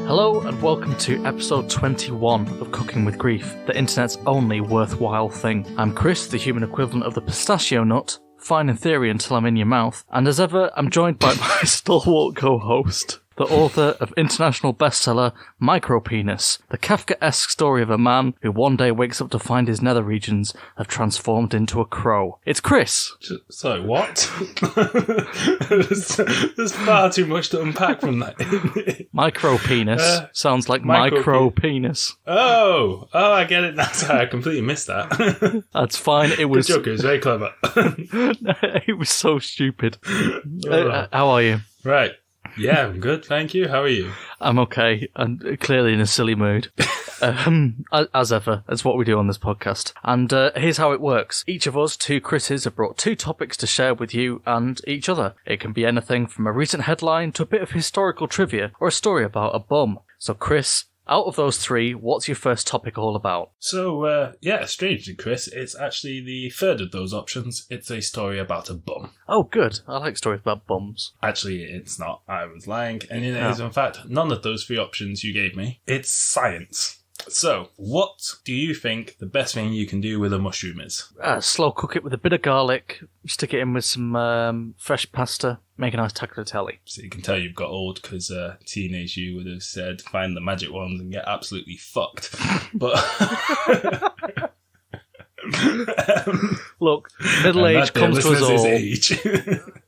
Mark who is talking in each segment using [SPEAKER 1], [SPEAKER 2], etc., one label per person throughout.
[SPEAKER 1] Hello and welcome to episode 21 of Cooking with Grief, the internet's only worthwhile thing. I'm Chris, the human equivalent of the pistachio nut, fine in theory until I'm in your mouth, and as ever, I'm joined by my stalwart co-host, the author of international bestseller Micropenis, the Kafkaesque story of a man who one day wakes up to find his nether regions have transformed into a crow. It's Chris!
[SPEAKER 2] Sorry, what? There's far too much to unpack from that.
[SPEAKER 1] Micropenis sounds like micro-penis.
[SPEAKER 2] Oh, I get it now. Sorry, I completely missed that.
[SPEAKER 1] That's fine. It was...
[SPEAKER 2] Good joke, it was very clever.
[SPEAKER 1] It was so stupid. How are you?
[SPEAKER 2] Right. Yeah, I'm good, thank you. How are you?
[SPEAKER 1] I'm okay. I'm clearly in a silly mood. As ever, that's what we do on this podcast. And here's how it works. Each of us, two Chris's, have brought two topics to share with you and each other. It can be anything from a recent headline to a bit of historical trivia or a story about a bum. So Chris, out of those three, what's your first topic all about?
[SPEAKER 2] So, strangely, Chris, it's actually the third of those options. It's a story about a bum.
[SPEAKER 1] Oh, good. I like stories about bums.
[SPEAKER 2] Actually, it's not. I was lying. And it is, in fact, none of those three options you gave me. It's science. So, what do you think the best thing you can do with a mushroom is?
[SPEAKER 1] Slow cook it with a bit of garlic, stick it in with some fresh pasta, make a nice tagliatelle.
[SPEAKER 2] So you can tell you've got old because teenage you would have said find the magic ones and get absolutely fucked. But
[SPEAKER 1] look, middle age comes to us all.
[SPEAKER 2] Age.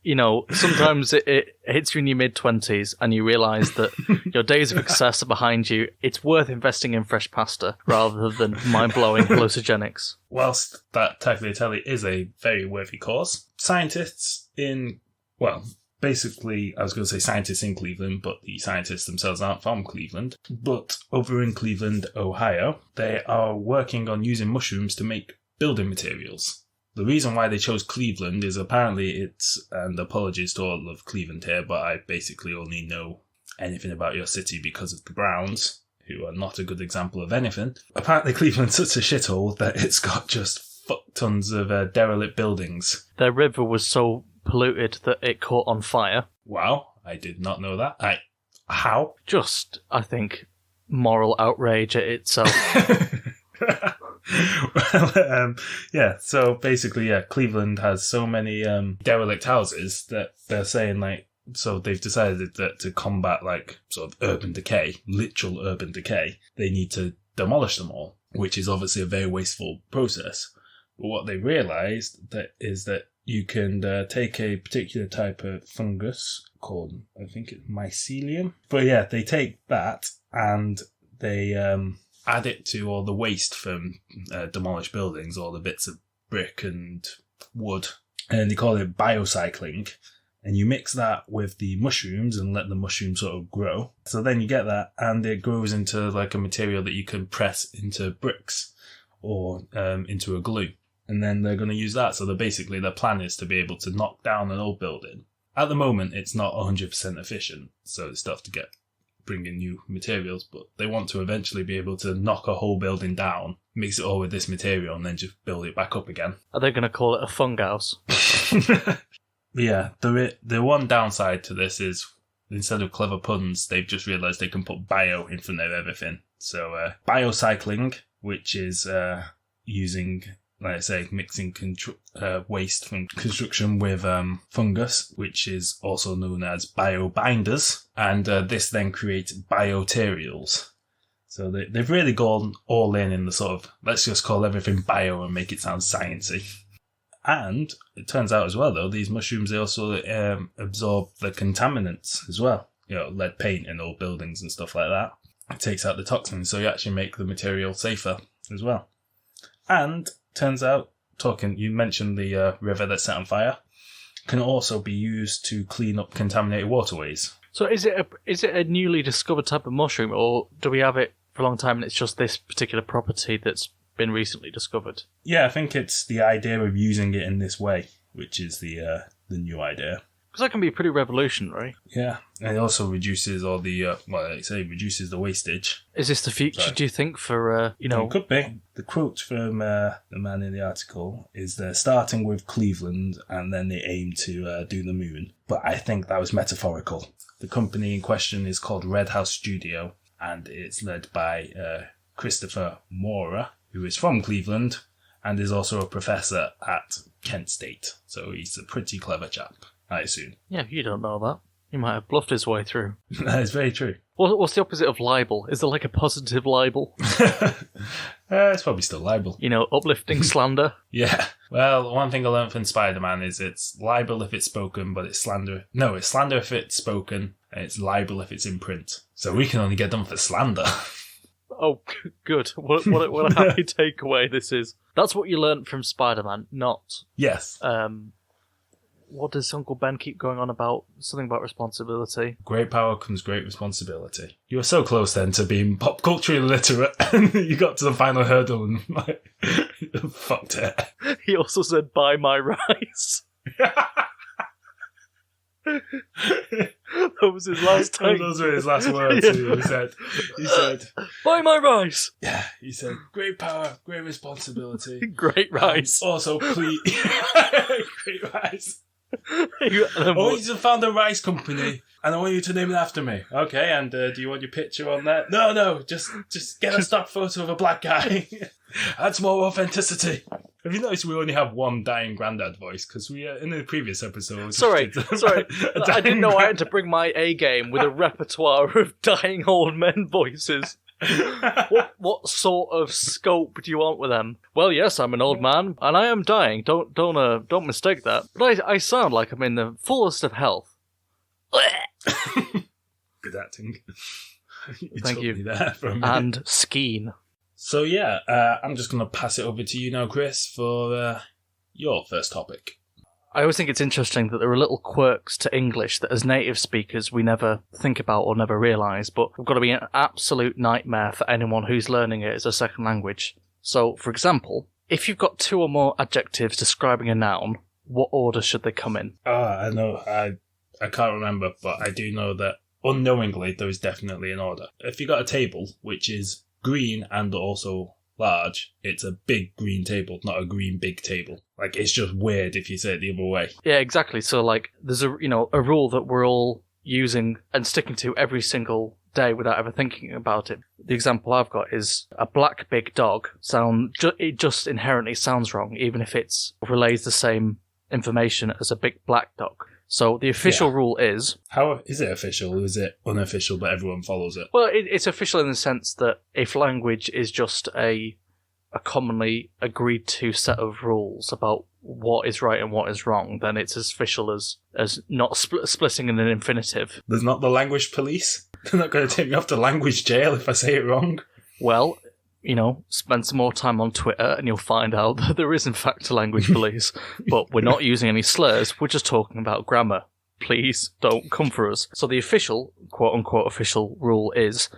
[SPEAKER 1] You know, sometimes it hits you in your mid-20s and you realise that your days of excess are behind you. It's worth investing in fresh pasta rather than mind-blowing hallucinogenics.
[SPEAKER 2] Whilst that tagliatelle is a very worthy cause, scientists basically, I was going to say scientists in Cleveland, but the scientists themselves aren't from Cleveland. But over in Cleveland, Ohio, they are working on using mushrooms to make building materials. The reason why they chose Cleveland is apparently it's, and apologies to all of Cleveland here, but I basically only know anything about your city because of the Browns, who are not a good example of anything. Apparently Cleveland's such a shithole that it's got just fuck tons of derelict buildings.
[SPEAKER 1] Their river was so polluted that it caught on fire.
[SPEAKER 2] Wow, I did not know that. How?
[SPEAKER 1] Just, I think, moral outrage at itself.
[SPEAKER 2] So basically, Cleveland has so many derelict houses that they're saying, so they've decided that to combat, sort of urban decay, literal urban decay, they need to demolish them all, which is obviously a very wasteful process. But what they realised is that you can take a particular type of fungus called, I think it's mycelium. But yeah, they take that and they add it to all the waste from demolished buildings, all the bits of brick and wood, and they call it biocycling. And you mix that with the mushrooms and let the mushrooms sort of grow. So then you get that, and it grows into a material that you can press into bricks or into a glue. And then they're going to use that. So their plan is to be able to knock down an old building. At the moment, it's not 100% efficient, so it's tough to bring in new materials, but they want to eventually be able to knock a whole building down, mix it all with this material, and then just build it back up again.
[SPEAKER 1] Are they going to call it a fungus?
[SPEAKER 2] Yeah, the one downside to this is, instead of clever puns, they've just realised they can put bio in front of everything. So biocycling, which is using, like I say, mixing waste from construction with fungus, which is also known as biobinders, and this then creates bioterials. So they've really gone all in the sort of, let's just call everything bio and make it sound sciencey. And it turns out as well, though, these mushrooms, they also absorb the contaminants as well. You know, lead paint in old buildings and stuff like that. It takes out the toxins, so you actually make the material safer as well. And turns out, you mentioned the river that's set on fire, can also be used to clean up contaminated waterways.
[SPEAKER 1] So is it a newly discovered type of mushroom, or do we have it for a long time and it's just this particular property that's been recently discovered?
[SPEAKER 2] Yeah, I think it's the idea of using it in this way, which is the new idea.
[SPEAKER 1] Because that can be pretty revolutionary.
[SPEAKER 2] Yeah, and it also reduces all the, reduces the wastage.
[SPEAKER 1] Is this the future, do you think, for,
[SPEAKER 2] It could be. The quote from the man in the article is they're starting with Cleveland and then they aim to do the moon. But I think that was metaphorical. The company in question is called Red House Studio, and it's led by Christopher Mora, who is from Cleveland and is also a professor at Kent State. So he's a pretty clever chap, I assume.
[SPEAKER 1] Yeah, you don't know that. He might have bluffed his way through.
[SPEAKER 2] That is very true.
[SPEAKER 1] What's the opposite of libel? Is there like a positive libel?
[SPEAKER 2] It's probably still libel.
[SPEAKER 1] You know, uplifting slander?
[SPEAKER 2] Yeah. Well, one thing I learned from Spider-Man is it's libel if it's spoken, but it's slander. No, it's slander if it's spoken, and it's libel if it's in print. So we can only get done for slander.
[SPEAKER 1] Oh, good. What a happy takeaway this is. That's what you learnt from Spider-Man, not...
[SPEAKER 2] Yes.
[SPEAKER 1] What does Uncle Ben keep going on about? Something about responsibility.
[SPEAKER 2] Great power comes great responsibility. You were so close then to being pop culture illiterate, and you got to the final hurdle and like, fucked it.
[SPEAKER 1] He also said, "Buy my rice." That was his last time.
[SPEAKER 2] Those were his last words.
[SPEAKER 1] Yeah.
[SPEAKER 2] He said,
[SPEAKER 1] "Buy my rice."
[SPEAKER 2] Yeah, he said, "Great power, great responsibility.
[SPEAKER 1] Great rice."
[SPEAKER 2] Also, please, great rice.
[SPEAKER 1] You
[SPEAKER 2] just found a rice company, and I want you to name it after me. Okay, and do you want your picture on that? No, just get a stock photo of a black guy. Adds more authenticity. Have you noticed we only have one dying granddad voice? Because we in the previous episode...
[SPEAKER 1] Sorry. I didn't know I had to bring my A game with a repertoire of dying old men voices. What sort of scope do you want with them? Well, yes, I'm an old man, and I am dying. Don't mistake that. But I sound like I'm in the fullest of health.
[SPEAKER 2] Good acting.
[SPEAKER 1] Thank you.
[SPEAKER 2] Me there for a minute.
[SPEAKER 1] And Skeen.
[SPEAKER 2] So yeah, I'm just going to pass it over to you now, Chris, for your first topic.
[SPEAKER 1] I always think it's interesting that there are little quirks to English that as native speakers we never think about or never realise, but have got to be an absolute nightmare for anyone who's learning it as a second language. So, for example, if you've got two or more adjectives describing a noun, what order should they come in?
[SPEAKER 2] I know. I can't remember, but I do know that unknowingly there is definitely an order. If you've got a table which is green and also large, it's a big green table, not a green big table. Like, it's just weird if you say it the other way.
[SPEAKER 1] Yeah, exactly. So, like, there's a rule that we're all using and sticking to every single day without ever thinking about it. The example I've got is a black big dog. It just inherently sounds wrong, even if it relays the same information as a big black dog. So the official rule is...
[SPEAKER 2] How is it official? Is it unofficial but everyone follows it?
[SPEAKER 1] Well, it's official in the sense that if language is just a commonly agreed to set of rules about what is right and what is wrong, then it's as official as not splitting in an infinitive.
[SPEAKER 2] There's not the language police? They're not going to take me off to language jail if I say it wrong?
[SPEAKER 1] Well... spend some more time on Twitter and you'll find out that there is in fact a language police. But we're not using any slurs, we're just talking about grammar. Please don't come for us. So the official, quote-unquote official rule is,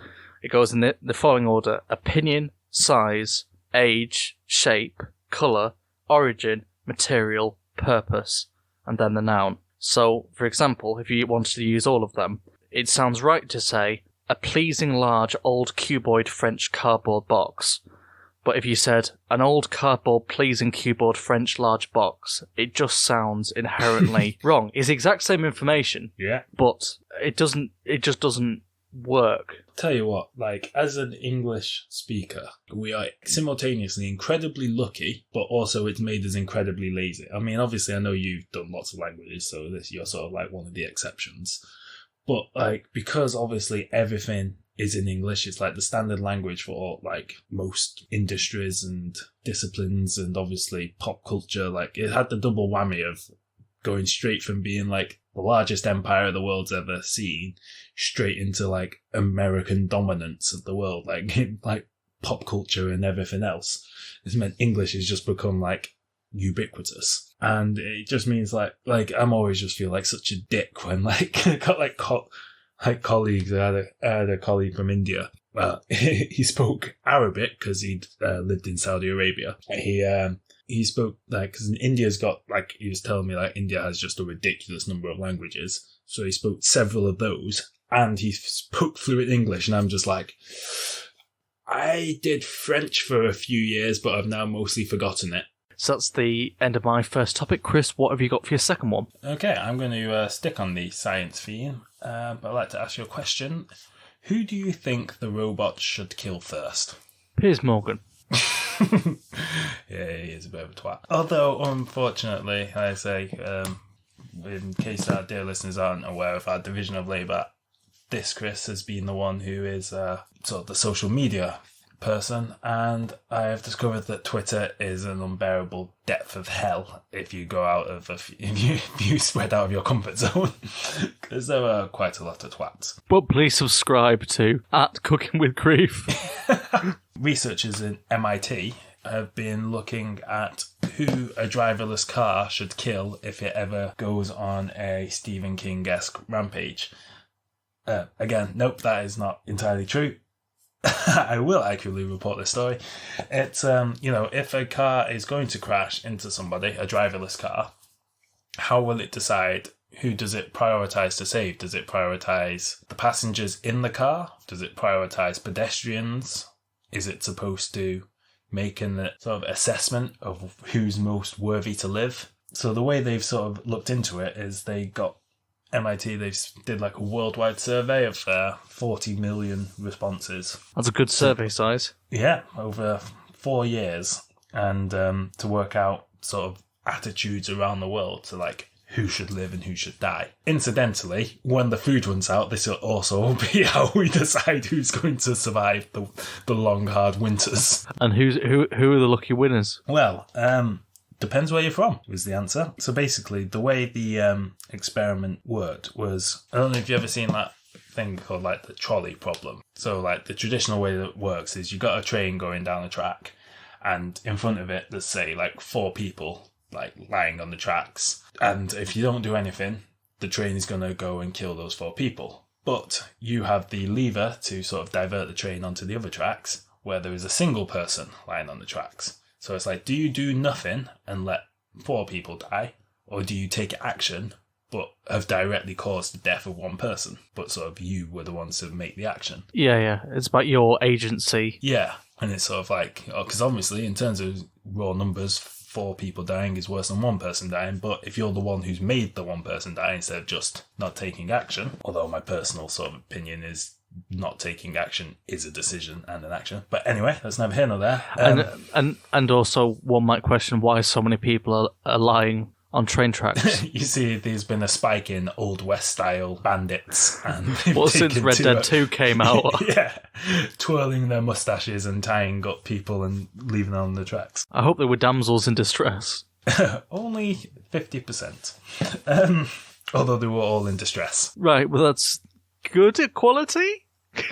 [SPEAKER 1] it goes in the following order: opinion, size, age, shape, colour, origin, material, purpose, and then the noun. So, for example, if you wanted to use all of them, it sounds right to say, a pleasing large old cuboid French cardboard box. But if you said, an old cardboard pleasing cuboid French large box, it just sounds inherently wrong. It's the exact same information.
[SPEAKER 2] Yeah.
[SPEAKER 1] But it just doesn't work.
[SPEAKER 2] Tell you what, like, as an English speaker, we are simultaneously incredibly lucky, but also it's made us incredibly lazy. I mean, obviously I know you've done lots of languages, so you're sort of like one of the exceptions. But, like, because obviously everything is in English, it's like the standard language for, like, most industries and disciplines and obviously pop culture. Like, it had the double whammy of going straight from being, like, the largest empire the world's ever seen straight into, like, American dominance of the world, like, in, like, pop culture and everything else. It's meant English has just become, like, ubiquitous. And it just means like I'm always just feel like such a dick when like I got like colleagues. I had a colleague from India. He spoke Arabic because he'd lived in Saudi Arabia. He spoke like, because India's got like, he was telling me like India has just a ridiculous number of languages. So he spoke several of those and he spoke fluent English, and I'm just like, I did French for a few years, but I've now mostly forgotten it.
[SPEAKER 1] So that's the end of my first topic. Chris, what have you got for your second one?
[SPEAKER 2] Okay, I'm going to stick on the science theme, but I'd like to ask you a question. Who do you think the robots should kill first?
[SPEAKER 1] Piers Morgan.
[SPEAKER 2] Yeah, he is a bit of a twat. Although, unfortunately, I say, in case our dear listeners aren't aware of our division of labour, this Chris has been the one who is sort of the social media person, and I have discovered that Twitter is an unbearable depth of hell if you go out of if you spread out of your comfort zone, because there are quite a lot of twats.
[SPEAKER 1] But please subscribe to @CookingWithGrief.
[SPEAKER 2] Researchers in MIT have been looking at who a driverless car should kill if it ever goes on a Stephen King-esque rampage. Again, nope, that is not entirely true. I will accurately report this story. It's, if a car is going to crash into somebody, a driverless car, how will it decide who does it prioritise to save? Does it prioritise the passengers in the car? Does it prioritise pedestrians? Is it supposed to make an sort of assessment of who's most worthy to live? So the way they've sort of looked into it is they got MIT, they did like a worldwide survey of 40 million responses.
[SPEAKER 1] That's a good survey size.
[SPEAKER 2] Yeah, over 4 years. And to work out sort of attitudes around the world to like who should live and who should die. Incidentally, when the food runs out, this will also be how we decide who's going to survive the long, hard winters.
[SPEAKER 1] And who are the lucky winners?
[SPEAKER 2] Well, depends where you're from, was the answer. So basically, the way the experiment worked was, I don't know if you've ever seen that thing called like the trolley problem. So like the traditional way that it works is you got a train going down a track, and in front of it, there's say like 4 people like lying on the tracks. And if you don't do anything, the train is going to go and kill those 4 people. But you have the lever to sort of divert the train onto the other tracks where there is a single person lying on the tracks. So it's like, do you do nothing and let 4 people die? Or do you take action but have directly caused the death of 1 person? But sort of you were the ones to make the action.
[SPEAKER 1] Yeah. It's about your agency.
[SPEAKER 2] Yeah. And it's sort of like, because obviously in terms of raw numbers, 4 people dying is worse than 1 person dying. But if you're the one who's made the 1 person die instead of just not taking action, although my personal sort of opinion is not taking action is a decision and an action. But anyway, that's neither here nor there.
[SPEAKER 1] And also one might question why so many people are lying on train tracks.
[SPEAKER 2] You see, there's been a spike in Old West style bandits, and
[SPEAKER 1] well, since Red Dead 2 came out,
[SPEAKER 2] yeah, twirling their mustaches and tying up people and leaving them on the tracks.
[SPEAKER 1] I hope they were damsels in distress.
[SPEAKER 2] Only 50%. Although they were all in distress.
[SPEAKER 1] Right. Well, that's good quality.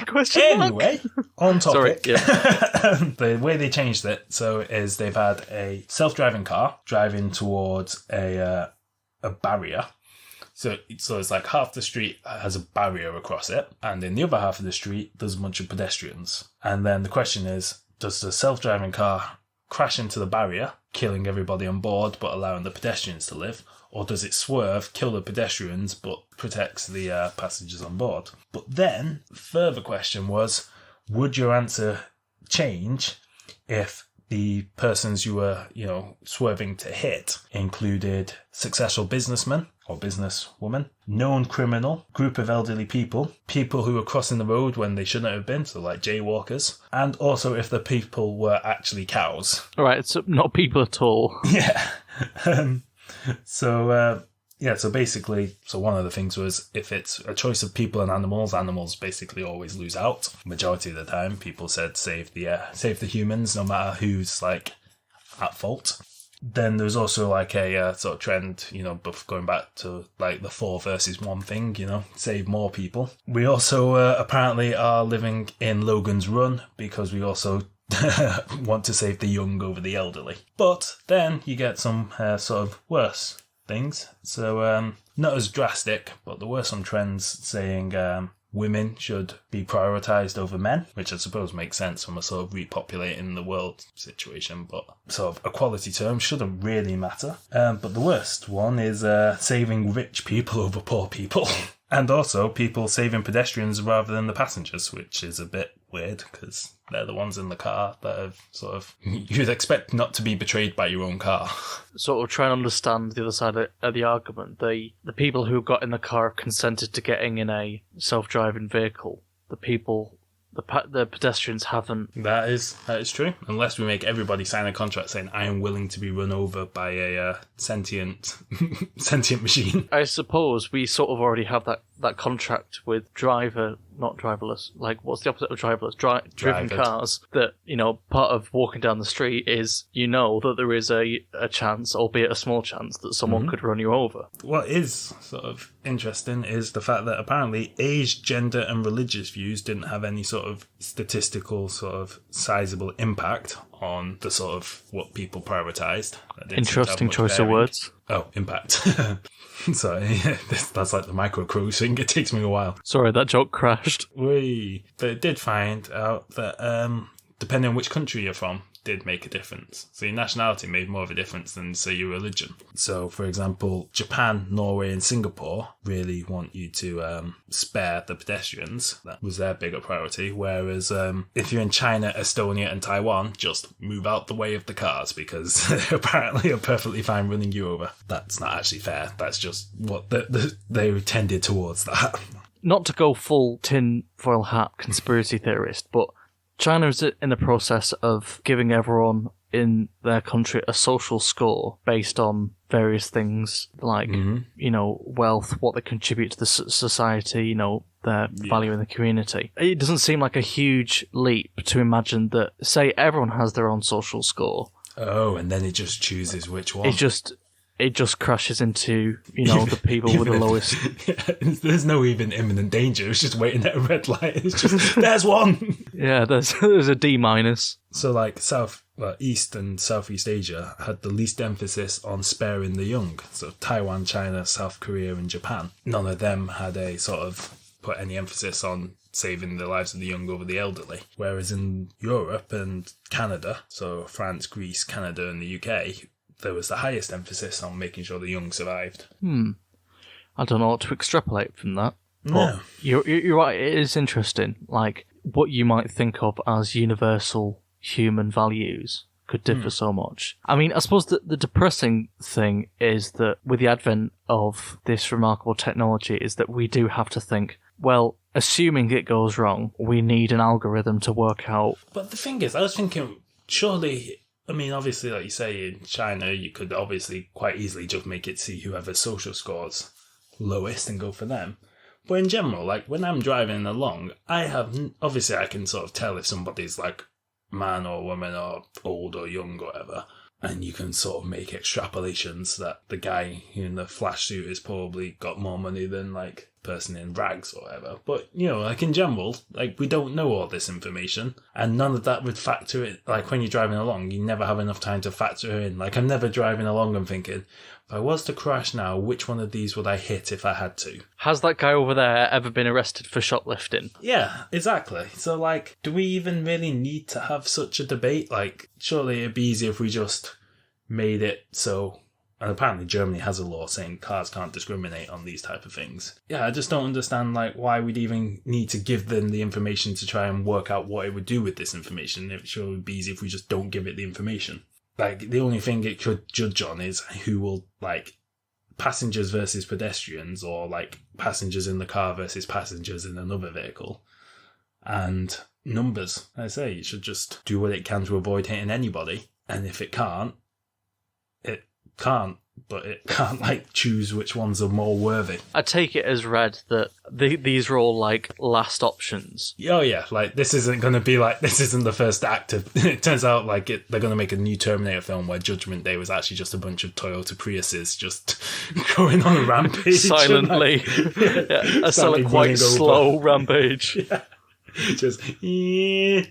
[SPEAKER 1] Question mark?
[SPEAKER 2] Anyway, on topic.
[SPEAKER 1] Sorry, yeah.
[SPEAKER 2] The way they changed it is they've had a self-driving car driving towards a barrier. So it's like half the street has a barrier across it, and in the other half of the street there's a bunch of pedestrians. And then the question is, does the self-driving car crash into the barrier, killing everybody on board but allowing the pedestrians to live? Or does it swerve, kill the pedestrians, but protects the passengers on board? But then, the further question was, would your answer change if the persons you were, swerving to hit included successful businessmen or businesswoman, known criminal, group of elderly people who were crossing the road when they shouldn't have been, so like jaywalkers, and also if the people were actually cows.
[SPEAKER 1] All right, so not people at all.
[SPEAKER 2] Yeah. So basically, one of the things was if it's a choice of people and animals basically always lose out. Majority of the time, people said save the humans, no matter who's like at fault. Then there's also like a sort of trend, going back to like the 4 versus 1 thing, save more people. We also apparently are living in Logan's Run because we also want to save the young over the elderly. But then you get some sort of worse things. So not as drastic, but there were some trends saying women should be prioritised over men, which I suppose makes sense from a sort of repopulating the world situation, but sort of equality terms shouldn't really matter. But the worst one is saving rich people over poor people. And also people saving pedestrians rather than the passengers, which is a bit weird because they're the ones in the car that have sort of... You'd expect not to be betrayed by your own car.
[SPEAKER 1] Sort of trying to understand the other side of the argument. The people who got in the car have consented to getting in a self-driving vehicle. the people, the pedestrians haven't.
[SPEAKER 2] That is true. Unless we make everybody sign a contract saying, I am willing to be run over by a sentient machine.
[SPEAKER 1] I suppose we sort of already have that contract with not driverless, like what's the opposite of driverless? Driven cars. That, part of walking down the street is, that there is a chance, albeit a small chance, that someone could run you over.
[SPEAKER 2] What is sort of interesting is the fact that apparently age, gender and religious views didn't have any sort of statistical sort of sizable impact on the sort of what people prioritised.
[SPEAKER 1] Interesting choice of words.
[SPEAKER 2] Oh, impact. Sorry, that's like the micro cruising. It takes me a while.
[SPEAKER 1] Sorry, that joke crashed.
[SPEAKER 2] But it did find out that depending on which country you're from, did make a difference. So your nationality made more of a difference than, say, your religion. So, for example, Japan, Norway and Singapore really want you to spare the pedestrians. That was their bigger priority. Whereas if you're in China, Estonia and Taiwan, just move out the way of the cars because they apparently are perfectly fine running you over. That's not actually fair. That's just what they tended towards that.
[SPEAKER 1] Not to go full tinfoil hat conspiracy theorist, but China is in the process of giving everyone in their country a social score based on various things like, wealth, what they contribute to the society, their value in the community. It doesn't seem like a huge leap to imagine that, say, everyone has their own social score.
[SPEAKER 2] Oh, and then it just chooses which one.
[SPEAKER 1] It just crashes into, the people with the lowest.
[SPEAKER 2] There's no even imminent danger. It's just waiting at a red light. It's just, there's one.
[SPEAKER 1] Yeah, there's a D-.
[SPEAKER 2] So like East and Southeast Asia had the least emphasis on sparing the young. So Taiwan, China, South Korea and Japan. None of them had a sort of put any emphasis on saving the lives of the young over the elderly. Whereas in Europe and Canada, so France, Greece, Canada and the UK, there was the highest emphasis on making sure the young survived.
[SPEAKER 1] I don't know what to extrapolate from that.
[SPEAKER 2] No.
[SPEAKER 1] You're right, it is interesting. Like, what you might think of as universal human values could differ so much. I mean, I suppose the depressing thing is that with the advent of this remarkable technology is that we do have to think, well, assuming it goes wrong, we need an algorithm to work out.
[SPEAKER 2] But the thing is, I was thinking, surely... I mean, obviously, like you say, in China, you could obviously quite easily just make it see whoever's social score's lowest and go for them. But in general, like, when I'm driving along, obviously I can sort of tell if somebody's, like, man or woman or old or young or whatever. And you can sort of make extrapolations that the guy in the flash suit has probably got more money than, like, person in rags or whatever. But, like in general, like, we don't know all this information and none of that would factor in. Like, when you're driving along, you never have enough time to factor in. Like, I'm never driving along and thinking, if I was to crash now, which one of these would I hit if I had to?
[SPEAKER 1] Has that guy over there ever been arrested for shoplifting?
[SPEAKER 2] Yeah, exactly. So, like, do we even really need to have such a debate? Like, surely it'd be easier if we just made it so... And apparently Germany has a law saying cars can't discriminate on these type of things. Yeah, I just don't understand, like, why we'd even need to give them the information to try and work out what it would do with this information. It sure would be easy if we just don't give it the information. Like, the only thing it could judge on is who will, like, passengers versus pedestrians, or, like, passengers in the car versus passengers in another vehicle. And numbers. I say, it should just do what it can to avoid hitting anybody. And if it can't, but it can't, like, choose which ones are more worthy.
[SPEAKER 1] I take it as read that these are all, like, last options.
[SPEAKER 2] Oh, yeah, like, this isn't going to be, like, this isn't the first act of... It turns out, like, they're going to make a new Terminator film where Judgment Day was actually just a bunch of Toyota Priuses just going on a rampage.
[SPEAKER 1] Silently. A quite slow rampage.
[SPEAKER 2] Yeah. Just...
[SPEAKER 1] Thing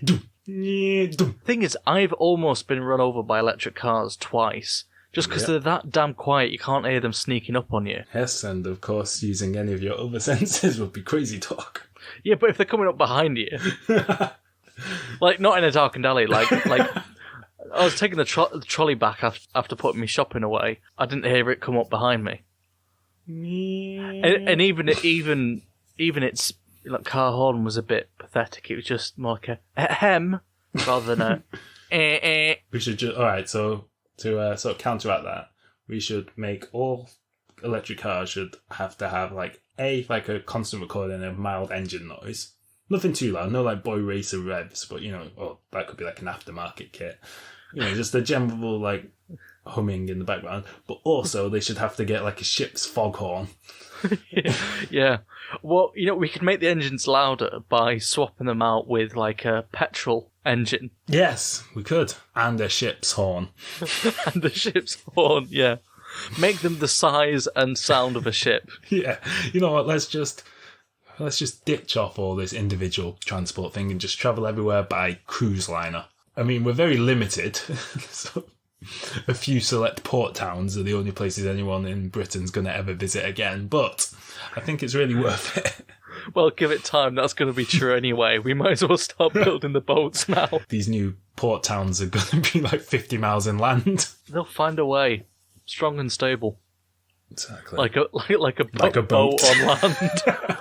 [SPEAKER 1] is, I've almost been run over by electric cars twice. Just because they're that damn quiet, you can't hear them sneaking up on you.
[SPEAKER 2] Yes, and of course, using any of your other senses would be crazy talk.
[SPEAKER 1] Yeah, but if they're coming up behind you, like, not in a darkened alley, like I was taking the trolley back after putting my shopping away. I didn't hear it come up behind me. And even its, like, car horn was a bit pathetic. It was just more like a hem rather than a
[SPEAKER 2] We should just... Alright, so... To sort of counteract that, we should make all electric cars should have to have, like, a constant recording of mild engine noise, Nothing too loud, no like Boy Racer revs, but or that could be like an aftermarket kit. Just a general like humming in the background. But also they should have to get like a ship's foghorn.
[SPEAKER 1] Yeah. Well, we could make the engines louder by swapping them out with like a petrol engine.
[SPEAKER 2] Yes, we could. And a ship's horn.
[SPEAKER 1] And the ship's horn, yeah. Make them the size and sound of a ship.
[SPEAKER 2] Yeah. You know what, let's just ditch off all this individual transport thing and just travel everywhere by cruise liner. I mean, we're very limited. So a few select port towns are the only places anyone in Britain's going to ever visit again, but I think it's really worth it.
[SPEAKER 1] Well, give it time. That's going to be true anyway. We might as well start building the boats now.
[SPEAKER 2] These new port towns are going to be like 50 miles inland.
[SPEAKER 1] They'll find a way. Strong and stable.
[SPEAKER 2] Exactly.
[SPEAKER 1] Like a boat on land.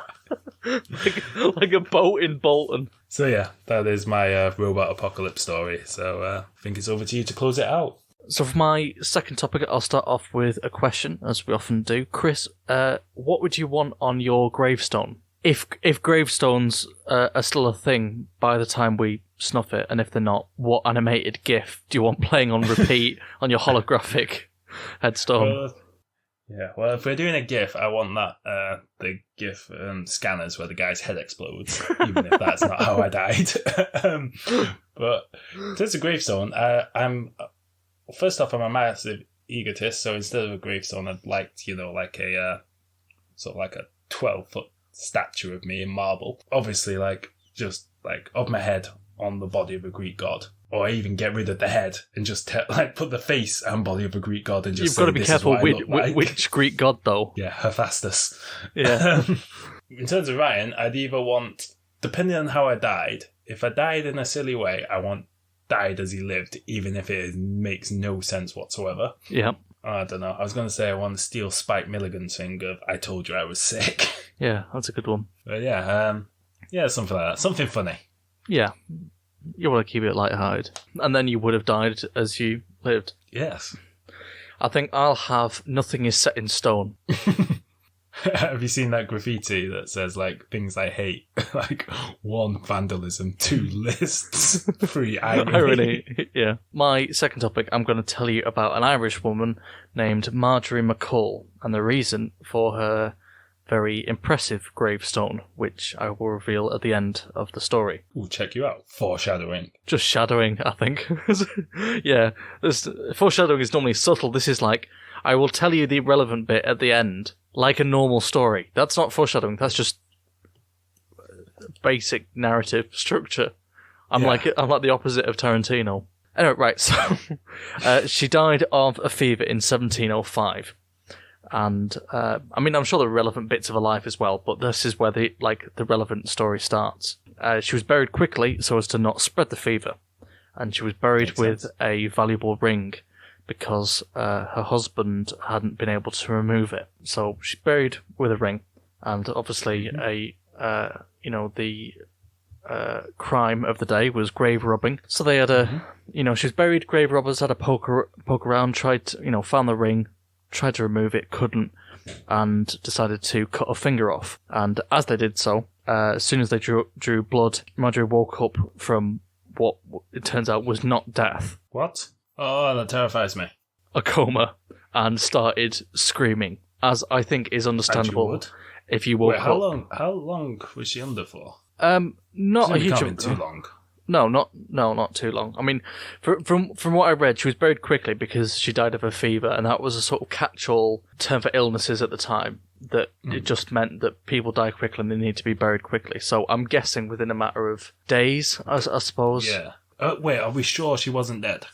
[SPEAKER 1] like a boat in Bolton.
[SPEAKER 2] So yeah, that is my robot apocalypse story. So I think it's over to you to close it out.
[SPEAKER 1] So for my second topic, I'll start off with a question, as we often do. Chris, what would you want on your gravestone? If gravestones are still a thing by the time we snuff it, and if they're not, what animated GIF do you want playing on repeat on your holographic headstone?
[SPEAKER 2] Well, if we're doing a GIF, I want that the GIF scanners where the guy's head explodes, even if that's not how I died. But in terms of gravestone, first off, I'm a massive egotist, so instead of a gravestone, I'd like like a sort of like a 12-foot statue of me in marble. Obviously, just of my head on the body of a Greek god. Or even get rid of the head and just put the face and body of a Greek god and just
[SPEAKER 1] You've got to be careful which Greek god, though.
[SPEAKER 2] Yeah, Hephaestus.
[SPEAKER 1] Yeah.
[SPEAKER 2] In terms of Ryan, I'd either want, depending on how I died, if I died in a silly way, I want died as he lived, even if it makes no sense whatsoever.
[SPEAKER 1] Yeah.
[SPEAKER 2] I don't know. I was going to say I want to steal Spike Milligan's thing of I told you I was sick.
[SPEAKER 1] Yeah, that's a good one.
[SPEAKER 2] But something like that. Something funny.
[SPEAKER 1] Yeah. You want to keep it lighthearted. And then you would have died as you lived.
[SPEAKER 2] Yes.
[SPEAKER 1] I think I'll have nothing is set in stone.
[SPEAKER 2] Have you seen that graffiti that says, things I hate? 1, vandalism, 2, lists, 3, irony.
[SPEAKER 1] Yeah. My second topic, I'm going to tell you about an Irish woman named Marjorie McCall, and the reason for her very impressive gravestone, which I will reveal at the end of the story.
[SPEAKER 2] Ooh, check you out. Foreshadowing.
[SPEAKER 1] Just shadowing, I think. Yeah, foreshadowing is normally subtle. This is I will tell you the relevant bit at the end, like a normal story. That's not foreshadowing, that's just basic narrative structure. I'm like the opposite of Tarantino. Anyway, right, so she died of a fever in 1705. And, I'm sure there are relevant bits of her life as well, but this is where the relevant story starts. She was buried quickly so as to not spread the fever. And she was buried with a valuable ring because her husband hadn't been able to remove it. So she's buried with a ring. And obviously the crime of the day was grave robbing. So they had she was buried, grave robbers had a poke around, tried to, found the ring, tried to remove it, couldn't, and decided to cut a finger off. And as they did so, as soon as they drew blood, Marjorie woke up from what it turns out was not death.
[SPEAKER 2] What? Oh, that terrifies me.
[SPEAKER 1] A coma, and started screaming, as I think is understandable if you woke up.
[SPEAKER 2] How long was she under for?
[SPEAKER 1] Not a huge
[SPEAKER 2] amount. Too long.
[SPEAKER 1] No, not too long. I mean, from what I read, she was buried quickly because she died of a fever, and that was a sort of catch-all term for illnesses at the time. That it just meant that people die quickly and they need to be buried quickly. So I'm guessing within a matter of days, I suppose.
[SPEAKER 2] Yeah. Wait, are we sure she wasn't dead?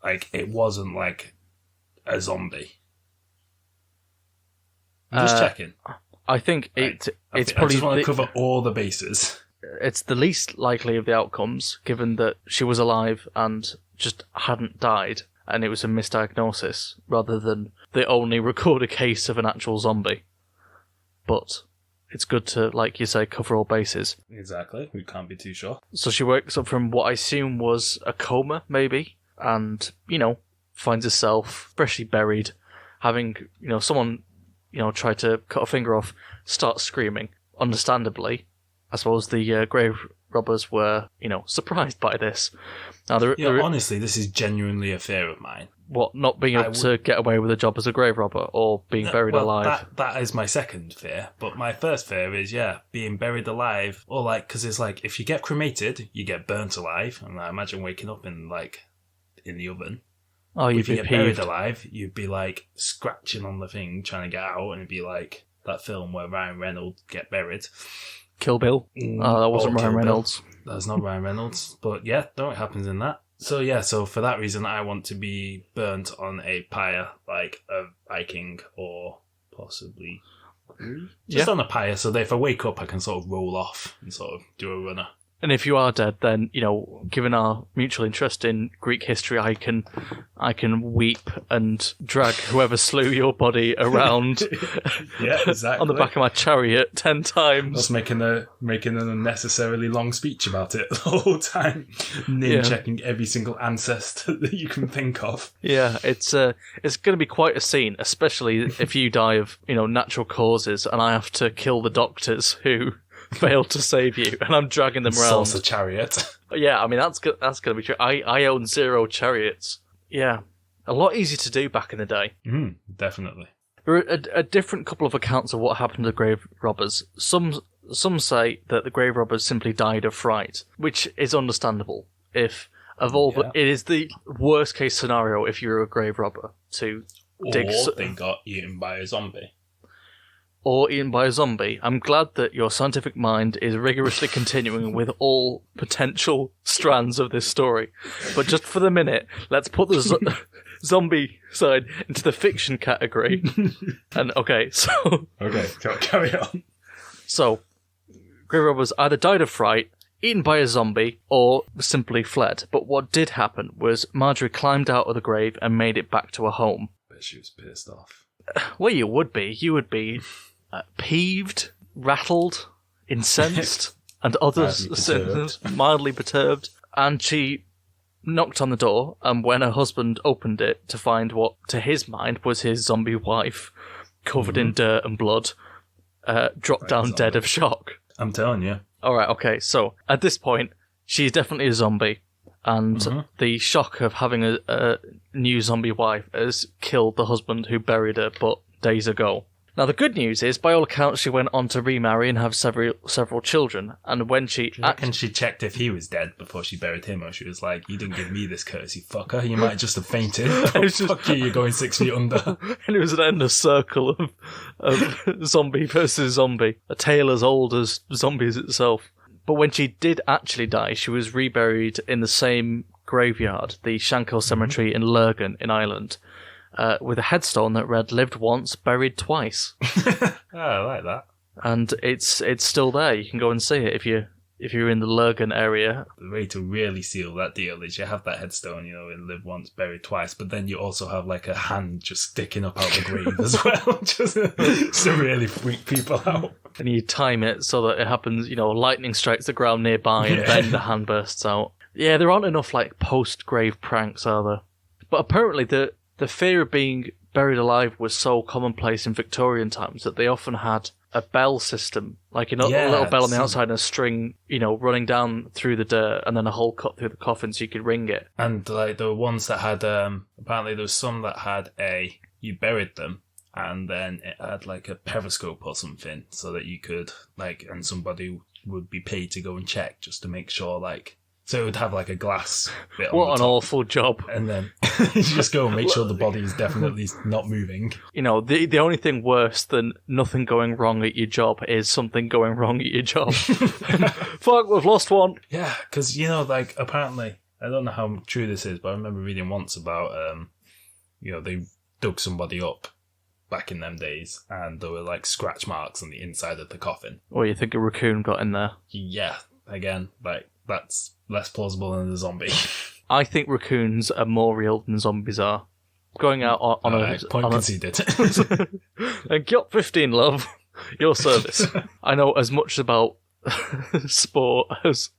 [SPEAKER 2] It wasn't a zombie. I'm just checking.
[SPEAKER 1] I think it's probably.
[SPEAKER 2] I just want to cover all the bases.
[SPEAKER 1] It's the least likely of the outcomes, given that she was alive and just hadn't died, and it was a misdiagnosis, rather than the only recorded case of an actual zombie. But it's good to, like you say, cover all bases.
[SPEAKER 2] Exactly. We can't be too sure.
[SPEAKER 1] So she wakes up from what I assume was a coma, maybe, and, finds herself freshly buried, having, someone, tried to cut a finger off, starts screaming, understandably, I suppose the grave robbers were, surprised by this. Now,
[SPEAKER 2] honestly, this is genuinely a fear of mine.
[SPEAKER 1] What, not being able to get away with a job as a grave robber or being buried alive?
[SPEAKER 2] That is my second fear. But my first fear is, being buried alive. Or, because it's if you get cremated, you get burnt alive. And I imagine waking up in the oven.
[SPEAKER 1] Oh,
[SPEAKER 2] if you get buried alive, you'd be, scratching on the thing, trying to get out. And it'd be like that film where Ryan Reynolds get buried.
[SPEAKER 1] Kill Bill? Oh, that wasn't Ryan Reynolds.
[SPEAKER 2] That's not Ryan Reynolds. But, no, it happens in that. So for that reason, I want to be burnt on a pyre, like a Viking or possibly just on a pyre, so that if I wake up, I can sort of roll off and sort of do a runner.
[SPEAKER 1] And if you are dead, then, given our mutual interest in Greek history, I can weep and drag whoever slew your body around
[SPEAKER 2] exactly.
[SPEAKER 1] on the back of my chariot 10 times.
[SPEAKER 2] Just making an unnecessarily long speech about it the whole time. Name-checking every single ancestor that you can think of.
[SPEAKER 1] Yeah, it's going to be quite a scene, especially if you die of, natural causes and I have to kill the doctors who failed to save you, and I'm dragging them around.
[SPEAKER 2] Source a chariot.
[SPEAKER 1] Yeah, I mean, that's going to be true. I own 0 chariots. Yeah. A lot easier to do back in the day.
[SPEAKER 2] Definitely.
[SPEAKER 1] There are a different couple of accounts of what happened to the grave robbers. Some say that the grave robbers simply died of fright, which is understandable. It is the worst case scenario if you're a grave robber to dig.
[SPEAKER 2] Or they got eaten by a zombie.
[SPEAKER 1] Or eaten by a zombie. I'm glad that your scientific mind is rigorously continuing with all potential strands of this story. But just for the minute, let's put the zombie side into the fiction category. And okay,
[SPEAKER 2] carry on.
[SPEAKER 1] So, grave robbers either died of fright, eaten by a zombie, or simply fled. But what did happen was Marjorie climbed out of the grave and made it back to her home.
[SPEAKER 2] But she was pissed off.
[SPEAKER 1] Well, you would be. You would be peeved, rattled, incensed, and others mildly perturbed. And she knocked on the door, and when her husband opened it to find what, to his mind, was his zombie wife, covered in dirt and blood, dropped down dead of shock.
[SPEAKER 2] I'm telling you.
[SPEAKER 1] Alright, okay, so at this point, she's definitely a zombie, and the shock of having a new zombie wife has killed the husband who buried her but days ago. Now, the good news is, by all accounts, she went on to remarry and have several children. And when she...
[SPEAKER 2] Do you reckon she checked if he was dead before she buried him? Or she was like, you didn't give me this courtesy, fucker. You might just have fainted. Fuck you, you're going 6 feet under.
[SPEAKER 1] And it was an endless circle of zombie versus zombie. A tale as old as zombies itself. But when she did actually die, she was reburied in the same graveyard, the Shankill Cemetery in Lurgan in Ireland. With a headstone that read, "Lived once, buried twice."
[SPEAKER 2] Oh, I like that.
[SPEAKER 1] And it's still there. You can go and see it if you're in the Lurgan area.
[SPEAKER 2] The way to really seal that deal is you have that headstone, and "Lived once, buried twice," but then you also have like a hand just sticking up out the grave as well, just to really freak people out.
[SPEAKER 1] And you time it so that it happens, lightning strikes the ground nearby and then the hand bursts out. Yeah, there aren't enough post-grave pranks, are there? But apparently the fear of being buried alive was so commonplace in Victorian times that they often had a bell system, a little bell on the outside and a string, running down through the dirt and then a hole cut through the coffin so you could ring it.
[SPEAKER 2] And there were ones that had, apparently there was some that had you buried them and then it had a periscope or something so that you could, and somebody would be paid to go and check just to make sure, so it would have a glass bit on
[SPEAKER 1] What
[SPEAKER 2] the
[SPEAKER 1] an
[SPEAKER 2] top.
[SPEAKER 1] awful job.
[SPEAKER 2] And then you just go and make sure the body is definitely not moving.
[SPEAKER 1] The only thing worse than nothing going wrong at your job is something going wrong at your job. Fuck, we've lost one.
[SPEAKER 2] Yeah, because, apparently, I don't know how true this is, but I remember reading once about, they dug somebody up back in them days, and there were, scratch marks on the inside of the coffin.
[SPEAKER 1] Or you think a raccoon got in there?
[SPEAKER 2] Yeah, again, that's less plausible than a zombie.
[SPEAKER 1] I think raccoons are more real than zombies are. Going out on a...
[SPEAKER 2] Point conceded.
[SPEAKER 1] And got 15, love. Your service. I know as much about sport as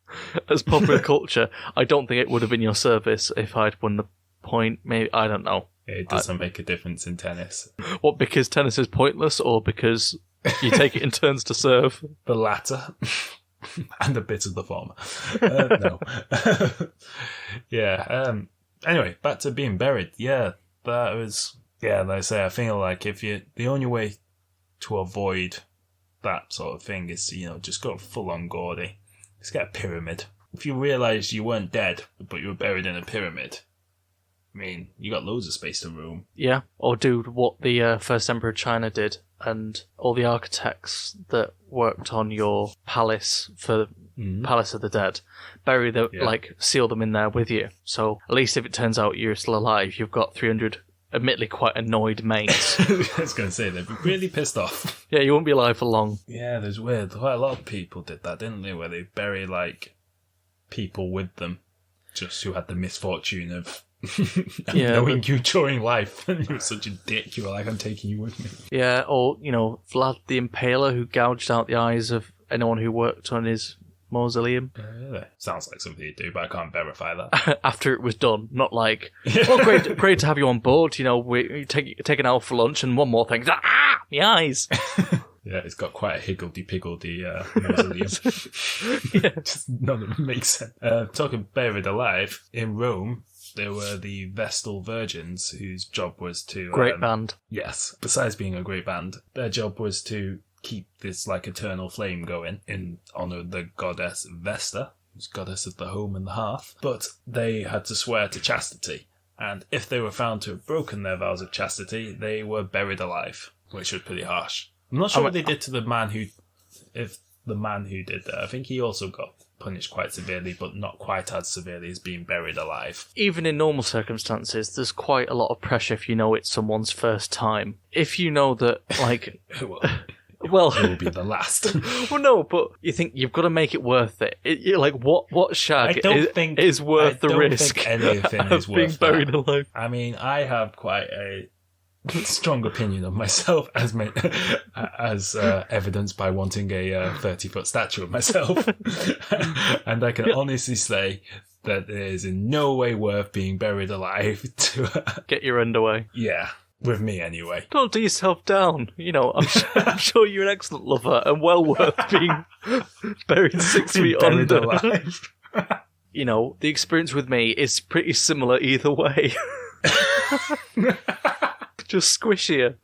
[SPEAKER 1] popular culture. I don't think it would have been your service if I'd won the point. Maybe, I don't know.
[SPEAKER 2] It doesn't make a difference in tennis.
[SPEAKER 1] What, because tennis is pointless, or because you take it in turns to serve?
[SPEAKER 2] The latter. And a bit of the former. No. Yeah. Anyway, back to being buried. Yeah, that was... Yeah, like I say, I feel like the only way to avoid that sort of thing is, just go full on gaudy. Just get a pyramid. If you realise you weren't dead, but you were buried in a pyramid, I mean, you got loads of space to roam.
[SPEAKER 1] Yeah, or do what the first Emperor of China did, and all the architects that worked on your palace for Palace of the Dead, bury them, seal them in there with you. So at least if it turns out you're still alive, you've got 300 admittedly quite annoyed mates.
[SPEAKER 2] I was going to say, they'd be really pissed off.
[SPEAKER 1] Yeah, you won't be alive for long.
[SPEAKER 2] Yeah, there's weird. Quite a lot of people did that, didn't they? Where they bury, people with them, just who had the misfortune of knowing you during life. And you're such a dick, you were like, I'm taking you with me.
[SPEAKER 1] Yeah, or, Vlad the Impaler, who gouged out the eyes of anyone who worked on his mausoleum.
[SPEAKER 2] Really? Sounds like something you do, but I can't verify that.
[SPEAKER 1] After it was done, not like, great to have you on board. We take an hour for lunch, and one more thing. My eyes.
[SPEAKER 2] Yeah, it's got quite a higgledy-piggledy mausoleum. Just none of it makes sense. Talking buried alive, in Rome, there were the Vestal Virgins, whose job was to...
[SPEAKER 1] Great band.
[SPEAKER 2] Yes. Besides being a great band, their job was to keep this eternal flame going in honor of the goddess Vesta, who's goddess of the home and the hearth. But they had to swear to chastity, and if they were found to have broken their vows of chastity, they were buried alive, which was pretty harsh. I'm not sure what they did to the man who did that. I think he also got punished quite severely, but not quite as severely as being buried alive. Even
[SPEAKER 1] in normal circumstances, there's quite a lot of pressure if you know it's someone's first time. If you know that, well,
[SPEAKER 2] it will be the last.
[SPEAKER 1] Well, no, but you think you've got to make it worth it. You're like, what shag is worth the risk?
[SPEAKER 2] I don't think anything is worth
[SPEAKER 1] being buried alive.
[SPEAKER 2] I mean, I have quite a strong opinion of myself as evidenced by wanting a 30-foot statue of myself. And I can honestly say that it is in no way worth being buried alive to
[SPEAKER 1] get your underway.
[SPEAKER 2] Yeah. With me, anyway.
[SPEAKER 1] Don't do yourself down. I'm sure you're an excellent lover and well worth being buried 6 feet under.
[SPEAKER 2] Alive.
[SPEAKER 1] The experience with me is pretty similar either way. Just squishier.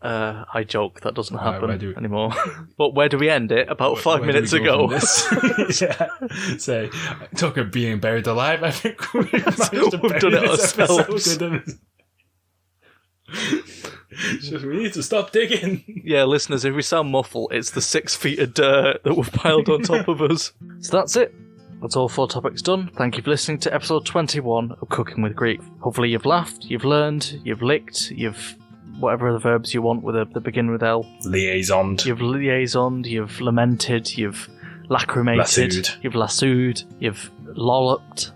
[SPEAKER 1] I joke, that doesn't happen anymore. But where do we end it? About 5 minutes ago.
[SPEAKER 2] Yeah. So, talk of being buried alive, I think we've done
[SPEAKER 1] it ourselves.
[SPEAKER 2] We need to stop digging.
[SPEAKER 1] Yeah, listeners, if we sound muffled, it's the 6 feet of dirt that were piled on top of us. So that's it. That's all 4 topics done. Thank you for listening to episode 21 of Cooking with Grief. Hopefully you've laughed, you've learned, you've licked, you've whatever other verbs you want with that begin with L.
[SPEAKER 2] Liaisoned.
[SPEAKER 1] You've liaisoned, you've lamented, you've lacrimated, you've lassoed, you've lolloped,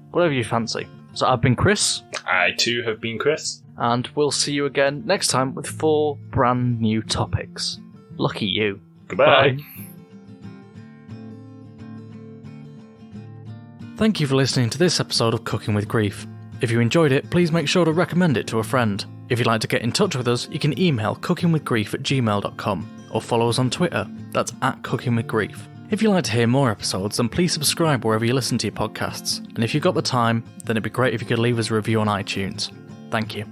[SPEAKER 1] whatever you fancy. So I've been Chris.
[SPEAKER 2] I too have been Chris.
[SPEAKER 1] And we'll see you again next time with 4 brand new topics. Lucky you.
[SPEAKER 2] Goodbye.
[SPEAKER 1] Bye. Thank you for listening to this episode of Cooking with Grief. If you enjoyed it, please make sure to recommend it to a friend. If you'd like to get in touch with us, you can email cookingwithgrief@gmail.com or follow us on Twitter. That's @cookingwithgrief. If you'd like to hear more episodes, then please subscribe wherever you listen to your podcasts. And if you've got the time, then it'd be great if you could leave us a review on iTunes. Thank you.